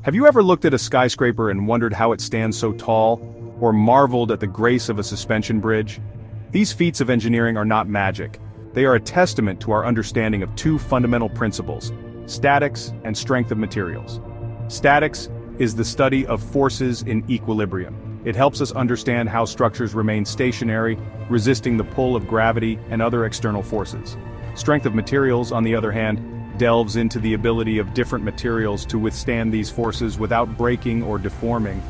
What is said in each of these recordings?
Have you ever looked at a skyscraper and wondered how it stands so tall, or marveled at the grace of a suspension bridge? These feats of engineering are not magic. They are a testament to our understanding of two fundamental principles: statics and strength of materials. Statics is the study of forces in equilibrium. It helps us understand how structures remain stationary, resisting the pull of gravity and other external forces. Strength of materials, on the other hand, delves into the ability of different materials to withstand these forces without breaking or deforming.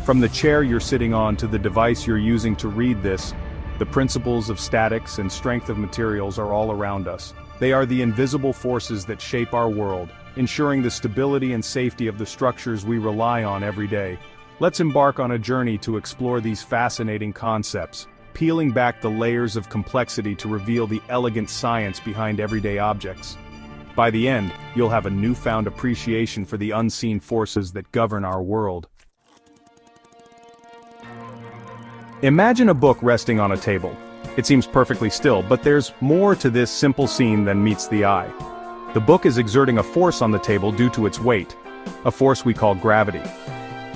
From the chair you're sitting on to the device you're using to read this, the principles of statics and strength of materials are all around us. They are the invisible forces that shape our world, ensuring the stability and safety of the structures we rely on every day. Let's embark on a journey to explore these fascinating concepts, peeling back the layers of complexity to reveal the elegant science behind everyday objects. By the end, you'll have a newfound appreciation for the unseen forces that govern our world. Imagine a book resting on a table. It seems perfectly still, but there's more to this simple scene than meets the eye. The book is exerting a force on the table due to its weight, a force we call gravity.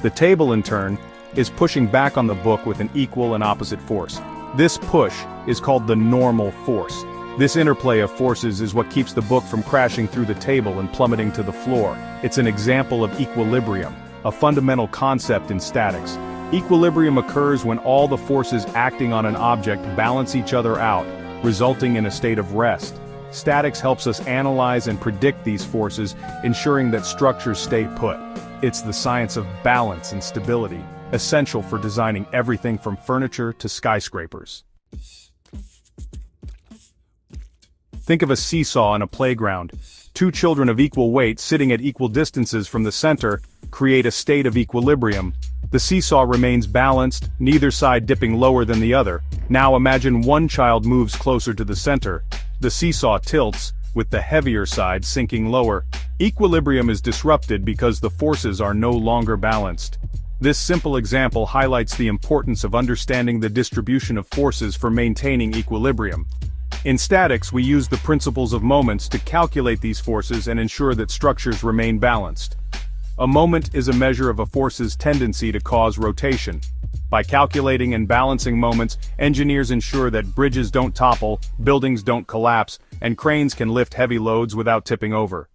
The table, in turn, is pushing back on the book with an equal and opposite force. This push is called the normal force. This interplay of forces is what keeps the book from crashing through the table and plummeting to the floor. It's an example of equilibrium, a fundamental concept in statics. Equilibrium occurs when all the forces acting on an object balance each other out, resulting in a state of rest. Statics helps us analyze and predict these forces, ensuring that structures stay put. It's the science of balance and stability, essential for designing everything from furniture to skyscrapers. Think of a seesaw in a playground. Two children of equal weight sitting at equal distances from the center create a state of equilibrium. The seesaw remains balanced, neither side dipping lower than the other. Now imagine one child moves closer to the center. The seesaw tilts, with the heavier side sinking lower. Equilibrium is disrupted because the forces are no longer balanced. This simple example highlights the importance of understanding the distribution of forces for maintaining equilibrium. In statics, we use the principles of moments to calculate these forces and ensure that structures remain balanced. A moment is a measure of a force's tendency to cause rotation. By calculating and balancing moments, engineers ensure that bridges don't topple, buildings don't collapse, and cranes can lift heavy loads without tipping over.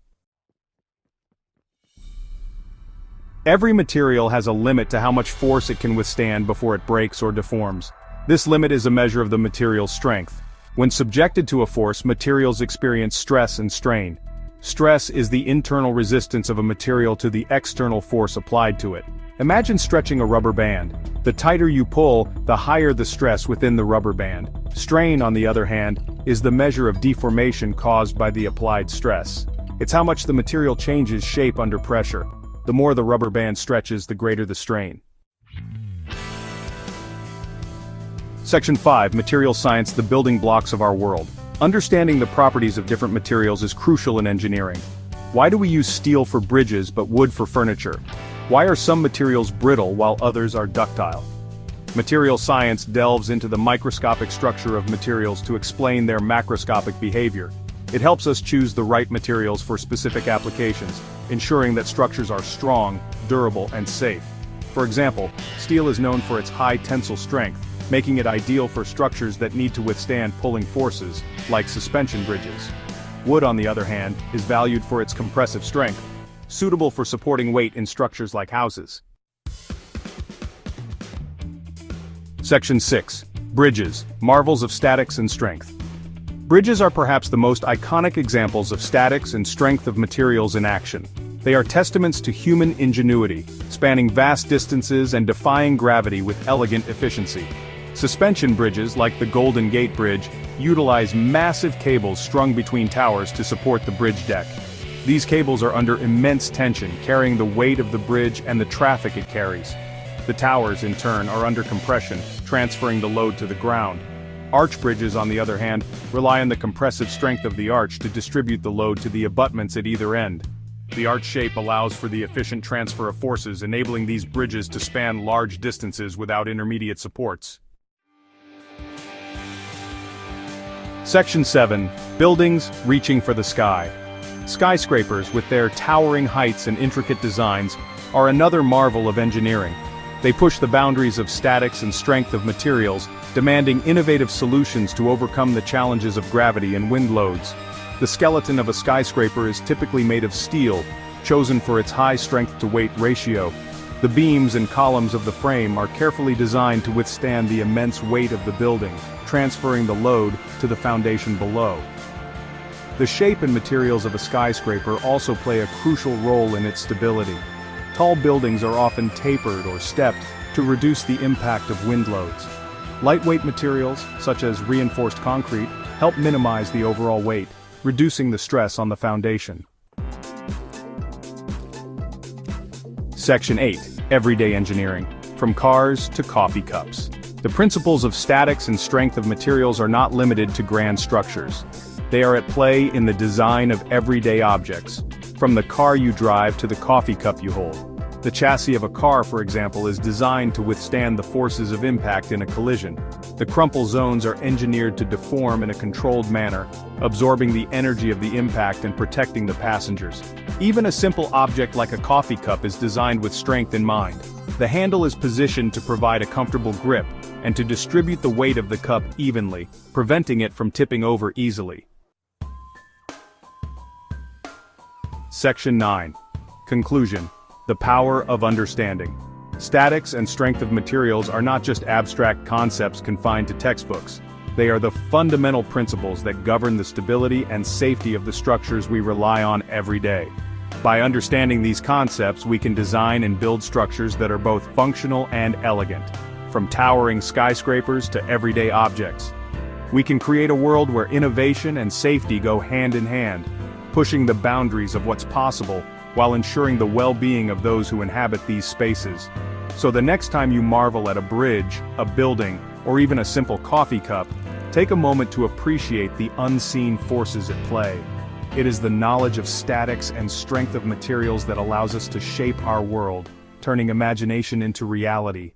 Every material has a limit to how much force it can withstand before it breaks or deforms. This limit is a measure of the material's strength. When subjected to a force, materials experience stress and strain. Stress is the internal resistance of a material to the external force applied to it. Imagine stretching a rubber band. The tighter you pull, the higher the stress within the rubber band. Strain, on the other hand, is the measure of deformation caused by the applied stress. It's how much the material changes shape under pressure. The more the rubber band stretches, the greater the strain. Section 5. Material Science: the building blocks of our world. Understanding the properties of different materials is crucial in engineering. Why do we use steel for bridges but wood for furniture? Why are some materials brittle while others are ductile? Material science delves into the microscopic structure of materials to explain their macroscopic behavior. It helps us choose the right materials for specific applications, ensuring that structures are strong, durable, and safe. For example, steel is known for its high tensile strength, making it ideal for structures that need to withstand pulling forces, like suspension bridges. Wood, on the other hand, is valued for its compressive strength, suitable for supporting weight in structures like houses. Section 6. Bridges: marvels of statics and strength. Bridges are perhaps the most iconic examples of statics and strength of materials in action. They are testaments to human ingenuity, spanning vast distances and defying gravity with elegant efficiency. Suspension bridges, like the Golden Gate Bridge, utilize massive cables strung between towers to support the bridge deck. These cables are under immense tension, carrying the weight of the bridge and the traffic it carries. The towers, in turn, are under compression, transferring the load to the ground. Arch bridges, on the other hand, rely on the compressive strength of the arch to distribute the load to the abutments at either end. The arch shape allows for the efficient transfer of forces, enabling these bridges to span large distances without intermediate supports. Section 7. Buildings reaching for the sky. Skyscrapers, with their towering heights and intricate designs, are another marvel of engineering. They push the boundaries of statics and strength of materials, demanding innovative solutions to overcome the challenges of gravity and wind loads. The skeleton of a skyscraper is typically made of steel, chosen for its high strength-to-weight ratio. The beams and columns of the frame are carefully designed to withstand the immense weight of the building, transferring the load to the foundation below. The shape and materials of a skyscraper also play a crucial role in its stability. Tall buildings are often tapered or stepped to reduce the impact of wind loads. Lightweight materials, such as reinforced concrete, help minimize the overall weight, reducing the stress on the foundation. Section 8. Everyday Engineering. From cars to coffee cups. The principles of statics and strength of materials are not limited to grand structures. They are at play in the design of everyday objects, from the car you drive to the coffee cup you hold. The chassis of a car, for example, is designed to withstand the forces of impact in a collision. The crumple zones are engineered to deform in a controlled manner, absorbing the energy of the impact and protecting the passengers. Even a simple object like a coffee cup is designed with strength in mind. The handle is positioned to provide a comfortable grip and to distribute the weight of the cup evenly, preventing it from tipping over easily. Section 9. Conclusion. The power of understanding. Statics and strength of materials are not just abstract concepts confined to textbooks. They are the fundamental principles that govern the stability and safety of the structures we rely on every day. By understanding these concepts, we can design and build structures that are both functional and elegant, from towering skyscrapers to everyday objects. We can create a world where innovation and safety go hand in hand, pushing the boundaries of what's possible while ensuring the well-being of those who inhabit these spaces. So the next time you marvel at a bridge, a building, or even a simple coffee cup, take a moment to appreciate the unseen forces at play. It is the knowledge of statics and strength of materials that allows us to shape our world, turning imagination into reality.